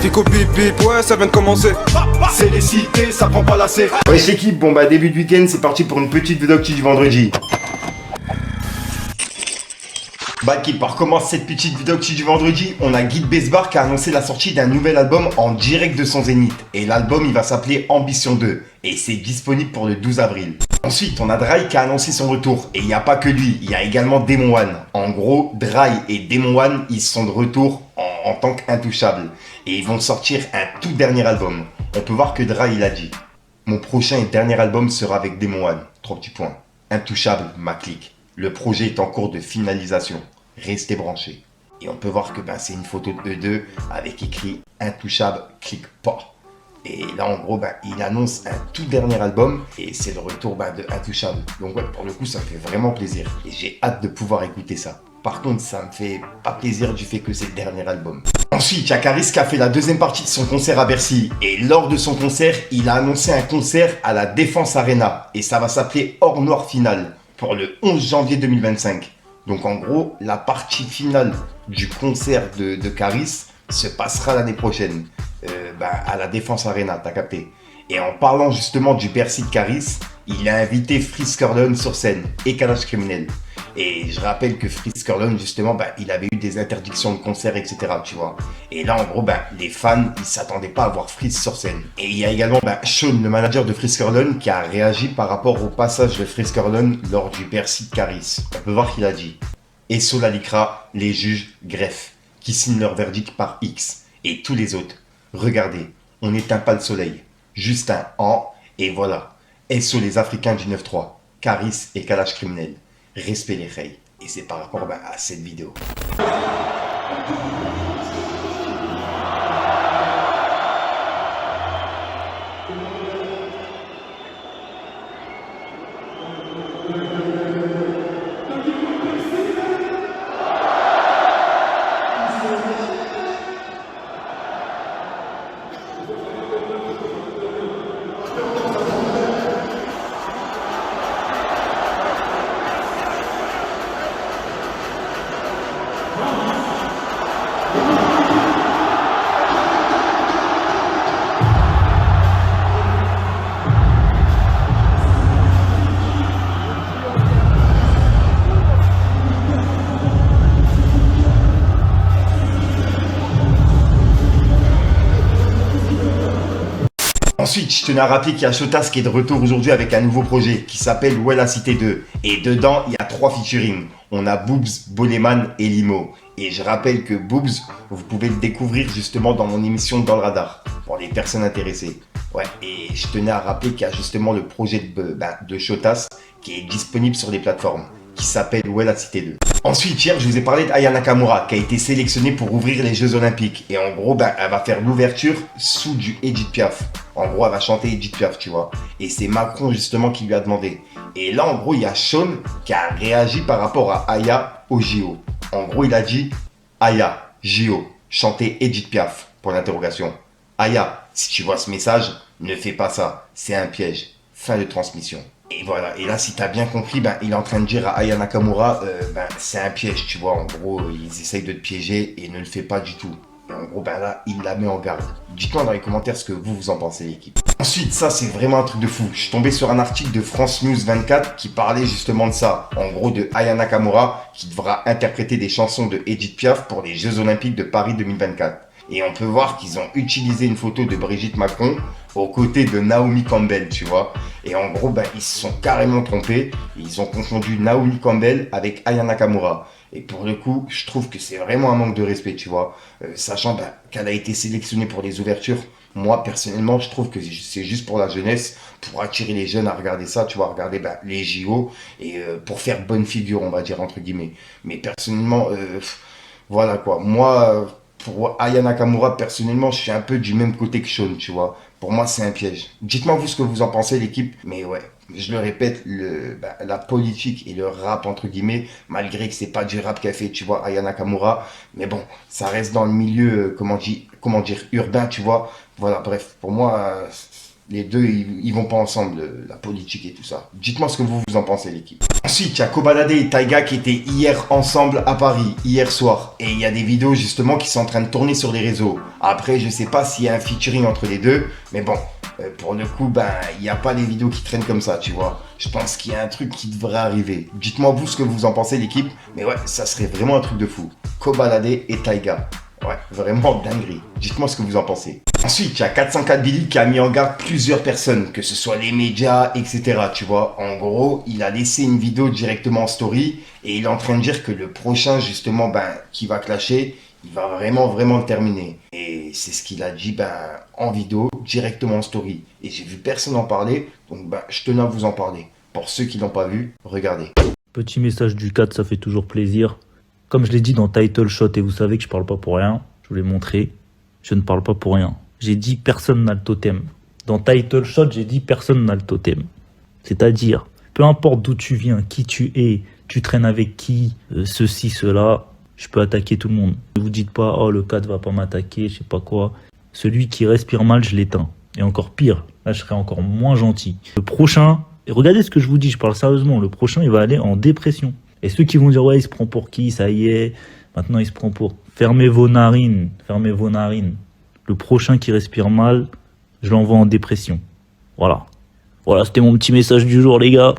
Fico bip bip, ouais ça vient de commencer. C'est les cités, ça prend pas la C. Wesh l'équipe, bon bah début de week-end, c'est parti pour une petite vidéo du vendredi. Bah qui commence cette petite vidéo du vendredi, on a Guide Besbar qui a annoncé la sortie d'un nouvel album en direct de son zénith. Et l'album il va s'appeler Ambition 2 et c'est disponible pour le 12 avril. Ensuite on a Dry qui a annoncé son retour et il n'y a pas que lui, il y a également Demon One. En gros Dry et Demon One ils sont de retour en tant qu'intouchables et ils vont sortir un tout dernier album. On peut voir que Dry il a dit: mon prochain et dernier album sera avec Demon One. 3 petits points. Intouchable ma clique. Le projet est en cours de finalisation. Restez branchés. Et on peut voir que c'est une photo de eux deux avec écrit Intouchable, clique pas. Et là en gros il annonce un tout dernier album et c'est le retour de Intouchable. Donc ouais, pour le coup ça me fait vraiment plaisir et j'ai hâte de pouvoir écouter ça. Par contre ça me fait pas plaisir du fait que c'est le dernier album. Ensuite il y a Caris qui a fait la deuxième partie de son concert à Bercy et lors de son concert il a annoncé un concert à la Défense Arena et ça va s'appeler Or Noir Final pour le 11 janvier 2025. Donc en gros, la partie finale du concert de Caris se passera l'année prochaine à la Défense Arena, t'as capté. Et en parlant justement du Bercy de Caris, il a invité Freeze Corleone sur scène et Kalash Criminel. Et je rappelle que Freeze Corleone justement, il avait eu des interdictions de concert, etc. Tu vois. Et là en gros, les fans, ils s'attendaient pas à voir Freeze sur scène. Et il y a également Sean, le manager de Freeze Corleone, qui a réagi par rapport au passage de Freeze Corleone lors du Bercy de Caris. On peut voir qu'il a dit: et Sola Licra, les juges greffent, qui signent leur verdict par X. Et tous les autres, regardez, on n'éteint pas le soleil. Juste un en, et voilà. SO les Africains du 9-3, Caris et Kalash Criminel. Respect les reilles. Et c'est par rapport à cette vidéo. Ensuite, je tenais à rappeler qu'il y a Shotas qui est de retour aujourd'hui avec un nouveau projet qui s'appelle Où est la Cité 2. Et dedans, il y a 3 featuring. On a Boobs, Boleman et Limo. Et je rappelle que Boobs, vous pouvez le découvrir justement dans mon émission Dans le Radar, pour les personnes intéressées. Ouais, et je tenais à rappeler qu'il y a justement le projet de Shotas qui est disponible sur les plateformes, qui s'appelle Où est la Cité 2. Ensuite, hier, je vous ai parlé d'Aya Nakamura, qui a été sélectionnée pour ouvrir les Jeux Olympiques. Et en gros, elle va faire l'ouverture sous du Edith Piaf. En gros, elle va chanter Edith Piaf, tu vois. Et c'est Macron, justement, qui lui a demandé. Et là, en gros, il y a Sean qui a réagi par rapport à Aya au JO. En gros, il a dit: Aya, JO, chanter Edith Piaf, pour l'interrogation. Aya, si tu vois ce message, ne fais pas ça. C'est un piège. Fin de transmission. Et voilà, et là si t'as bien compris, il est en train de dire à Aya Nakamura, c'est un piège, tu vois, en gros, ils essayent de te piéger et ne le fais pas du tout. Et en gros, là, il la met en garde. Dites-moi dans les commentaires ce que vous en pensez, l'équipe. Ensuite, ça c'est vraiment un truc de fou. Je suis tombé sur un article de France News 24 qui parlait justement de ça. En gros, de Aya Nakamura qui devra interpréter des chansons de Edith Piaf pour les Jeux Olympiques de Paris 2024. Et on peut voir qu'ils ont utilisé une photo de Brigitte Macron aux côtés de Naomi Campbell, tu vois. Et en gros, ils se sont carrément trompés. Ils ont confondu Naomi Campbell avec Aya Nakamura. Et pour le coup, je trouve que c'est vraiment un manque de respect, tu vois. Sachant qu'elle a été sélectionnée pour les ouvertures. Moi, personnellement, je trouve que c'est juste pour la jeunesse, pour attirer les jeunes à regarder ça, tu vois, regarder les JO, et pour faire bonne figure, on va dire, entre guillemets. Mais personnellement, voilà quoi. Moi... Pour Aya Nakamura, personnellement, je suis un peu du même côté que Sean, tu vois. Pour moi, c'est un piège. Dites-moi vous ce que vous en pensez, l'équipe. Mais ouais, je le répète, la politique et le rap, entre guillemets, malgré que c'est pas du rap qu'a fait, tu vois, Aya Nakamura. Mais bon, ça reste dans le milieu, comment dire, urbain, tu vois. Voilà, bref, pour moi, Les deux, ils vont pas ensemble, la politique et tout ça. Dites-moi ce que vous en pensez, l'équipe. Ensuite, il y a Kobalade et Taiga qui étaient hier ensemble à Paris, hier soir. Et il y a des vidéos justement qui sont en train de tourner sur les réseaux. Après, je sais pas s'il y a un featuring entre les deux, mais bon, pour le coup, il n'y a pas des vidéos qui traînent comme ça, tu vois. Je pense qu'il y a un truc qui devrait arriver. Dites-moi vous ce que vous en pensez, l'équipe. Mais ouais, ça serait vraiment un truc de fou. Kobalade et Taiga. Ouais, vraiment dinguerie. Dites-moi ce que vous en pensez. Ensuite, il y a 404 Billy qui a mis en garde plusieurs personnes, que ce soit les médias, etc. Tu vois, en gros, il a laissé une vidéo directement en story et il est en train de dire que le prochain, justement, qui va clasher, il va vraiment le terminer. Et c'est ce qu'il a dit, en vidéo, directement en story. Et j'ai vu personne en parler, donc je tenais à vous en parler. Pour ceux qui l'ont pas vu, regardez. Petit message du 4, ça fait toujours plaisir. Comme je l'ai dit dans Title Shot, et vous savez que je parle pas pour rien, je vous l'ai montré, je ne parle pas pour rien. J'ai dit personne n'a le totem. Dans Title Shot, j'ai dit personne n'a le totem. C'est-à-dire, peu importe d'où tu viens, qui tu es, tu traînes avec qui, ceci, cela, je peux attaquer tout le monde. Ne vous dites pas, oh le 4 va pas m'attaquer, je sais pas quoi. Celui qui respire mal, je l'éteins. Et encore pire, là je serai encore moins gentil. Le prochain, et regardez ce que je vous dis, je parle sérieusement, le prochain il va aller en dépression. Et ceux qui vont dire, ouais, il se prend pour qui, ça y est, maintenant il se prend pour... Fermez vos narines, fermez vos narines. Le prochain qui respire mal, je l'envoie en dépression. Voilà. Voilà, c'était mon petit message du jour, les gars.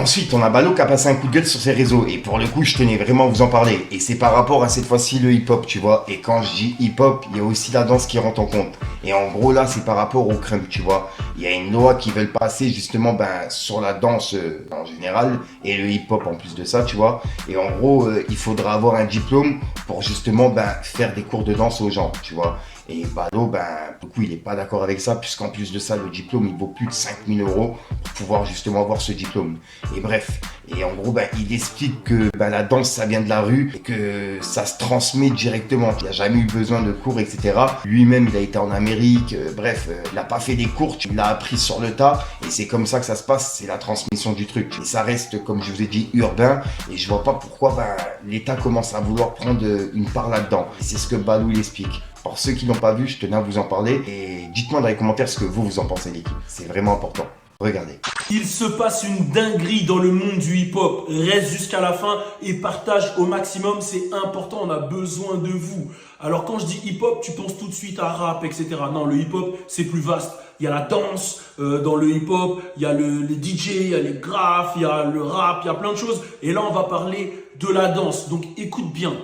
Ensuite, on a Balo qui a passé un coup de gueule sur ses réseaux. Et pour le coup, je tenais vraiment à vous en parler. Et c'est par rapport à cette fois-ci le hip-hop, tu vois. Et quand je dis hip-hop, il y a aussi la danse qui rentre en compte. Et en gros, là, c'est par rapport au crump, tu vois. Il y a une loi qui veut passer justement sur la danse en général et le hip-hop en plus de ça, tu vois. Et en gros, il faudra avoir un diplôme pour justement faire des cours de danse aux gens, tu vois. Et Balo, du coup, il n'est pas d'accord avec ça, puisqu'en plus de ça, le diplôme, il vaut plus de 5 000 € pour pouvoir justement avoir ce diplôme. Et bref, et en gros, il explique que la danse, ça vient de la rue et que ça se transmet directement. Il n'a jamais eu besoin de cours, etc. Lui-même, il a été en Amérique, il n'a pas fait des cours, il l'a appris sur le tas. Et c'est comme ça que ça se passe, c'est la transmission du truc. Et ça reste, comme je vous ai dit, urbain. Et je vois pas pourquoi l'État commence à vouloir prendre une part là-dedans. Et c'est ce que Balo, il explique. Pour ceux qui n'ont pas vu, je tenais à vous en parler. Et dites-moi dans les commentaires ce que vous en pensez, l'équipe. C'est vraiment important. Regardez. Il se passe une dinguerie dans le monde du hip-hop. Reste jusqu'à la fin et partage au maximum. C'est important, on a besoin de vous. Alors quand je dis hip-hop, tu penses tout de suite à rap, etc. Non, le hip-hop, c'est plus vaste. Il y a la danse dans le hip-hop, il y a les DJ, il y a les graphes, il y a le rap, il y a plein de choses. Et là, on va parler de la danse. Donc écoute bien.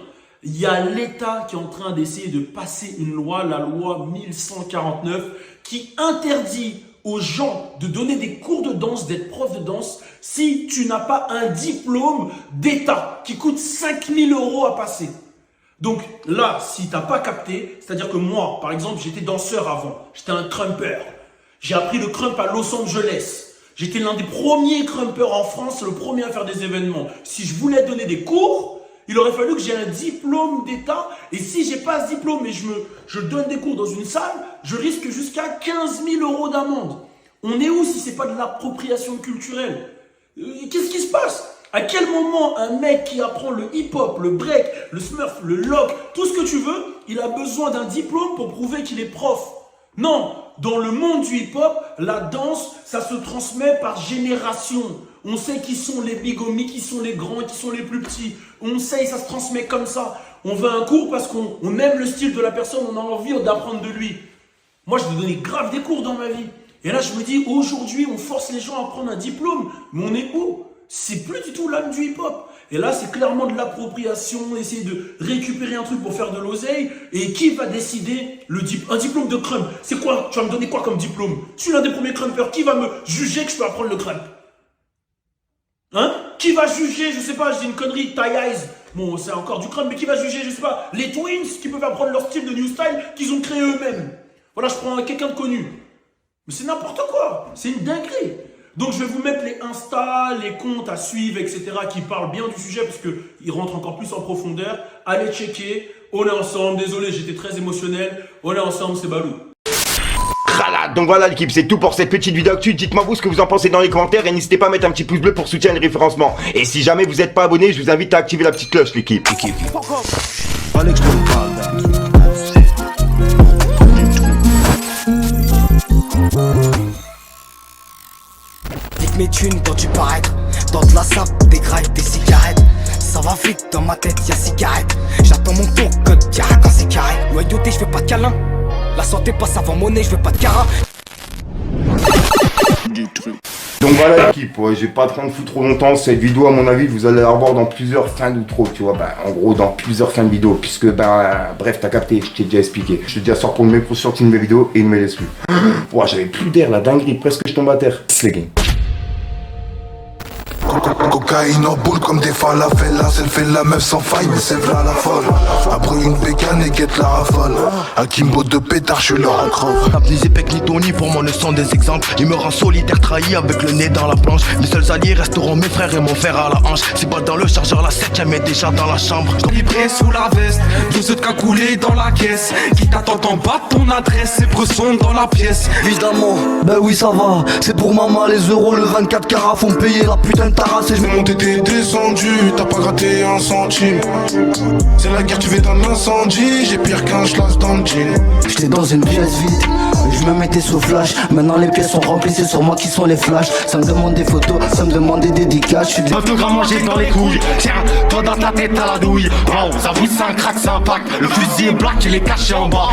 Il y a l'État qui est en train d'essayer de passer une loi, la loi 1149, qui interdit aux gens de donner des cours de danse, d'être prof de danse, si tu n'as pas un diplôme d'État qui coûte 5 000 € à passer. Donc là, si tu n'as pas capté, c'est-à-dire que moi, par exemple, j'étais danseur avant, j'étais un crumper. J'ai appris le crump à Los Angeles. J'étais l'un des premiers crumpers en France, le premier à faire des événements. Si je voulais donner des cours, il aurait fallu que j'ai un diplôme d'État. Et si j'ai pas ce diplôme et je donne des cours dans une salle, je risque jusqu'à 15 000 € d'amende. On est où si c'est pas de l'appropriation culturelle? Qu'est-ce qui se passe? À quel moment un mec qui apprend le hip-hop, le break, le smurf, le lock, tout ce que tu veux, il a besoin d'un diplôme pour prouver qu'il est prof? Non, dans le monde du hip-hop, la danse, ça se transmet par génération. On sait qui sont les big homies, qui sont les grands, qui sont les plus petits. On sait, ça se transmet comme ça. On veut un cours parce qu'on aime le style de la personne, on a envie d'apprendre de lui. Moi, je vais donner grave des cours dans ma vie. Et là, je me dis, aujourd'hui, on force les gens à prendre un diplôme. Mais on est où? C'est plus du tout l'âme du hip-hop. Et là, c'est clairement de l'appropriation, essayer de récupérer un truc pour faire de l'oseille. Et qui va décider un diplôme de crump? C'est quoi? Tu vas me donner quoi comme diplôme? Je suis l'un des premiers crumpers. Qui va me juger que je peux apprendre le crump? Hein? Qui va juger, je sais pas, je dis une connerie, Ty-Eyes, bon c'est encore du crump, mais qui va juger, je sais pas, les Twins qui peuvent apprendre leur style de new style qu'ils ont créé eux-mêmes. Voilà, je prends quelqu'un de connu. Mais c'est n'importe quoi, c'est une dinguerie. Donc je vais vous mettre les Insta, les comptes à suivre, etc. qui parlent bien du sujet parce qu'ils rentrent encore plus en profondeur. Allez checker, on est ensemble, désolé j'étais très émotionnel, on est ensemble, c'est Balou. Donc voilà l'équipe, c'est tout pour cette petite vidéo actu. Dites-moi vous ce que vous en pensez dans les commentaires et n'hésitez pas à mettre un petit pouce bleu pour soutenir le référencement. Et si jamais vous n'êtes pas abonné, je vous invite à activer la petite cloche l'équipe. Alex thunes dans du paraître. Dans de la sape, des grailles, des cigarettes. Ça va vite dans ma tête, y'a cigarette. J'attends mon tour, code direct quand c'est carré. Loyauté, je veux pas de câlin. La santé passe avant monnaie, je veux pas de cara. Donc voilà l'équipe, ouais, j'ai pas train de foutre trop longtemps. Cette vidéo à mon avis vous allez la revoir dans plusieurs fins d'outro, tu vois, en gros dans plusieurs fins de vidéo. Puisque bref t'as capté, je t'ai déjà expliqué. Je t'ai déjà sorti pour sortir une nouvelle vidéo et une nouvelle exclue. Ouah, j'avais plus d'air, la dinguerie, presque je tombe à terre. C'est game. Cocaïne en boule comme des falafellas. Elle fait la meuf sans faille mais c'est v'là la folle. Après une bécane et guette la rafale. Un Kimbo de pétard, je suis leur encroche. Ni Zepek ni Tony pour moi ne sont des exemples. Il me rend solitaire, trahi avec le nez dans la planche. Mes seuls alliés resteront mes frères et mon fer à la hanche. Si pas dans le chargeur, la 7ème est déjà dans la chambre. Libré sous la veste, 12 de cagoulés dans la caisse. Qui t'attend en bas de ton adresse, ces bressons dans la pièce. Évidemment, ben oui ça va. C'est pour maman les euros, le 24 carats font payer la putain de tarasse et je Mon t'es descendu, t'as pas gratté un centime. C'est la guerre, tu fais dans l'incendie. J'ai pire qu'un schlass dans le jean. J'étais dans une pièce vide, je me mettais sous flash. Maintenant les pièces sont remplies, c'est sur moi qui sont les flashs. Ça me demande des photos, ça me demande des dédicaces. Je suis des Peu grand manger dans les couilles. Tiens, toi dans ta tête à la douille. Oh, ça vous c'est un crack, c'est un pack. Le fusil est black, il est caché en bas.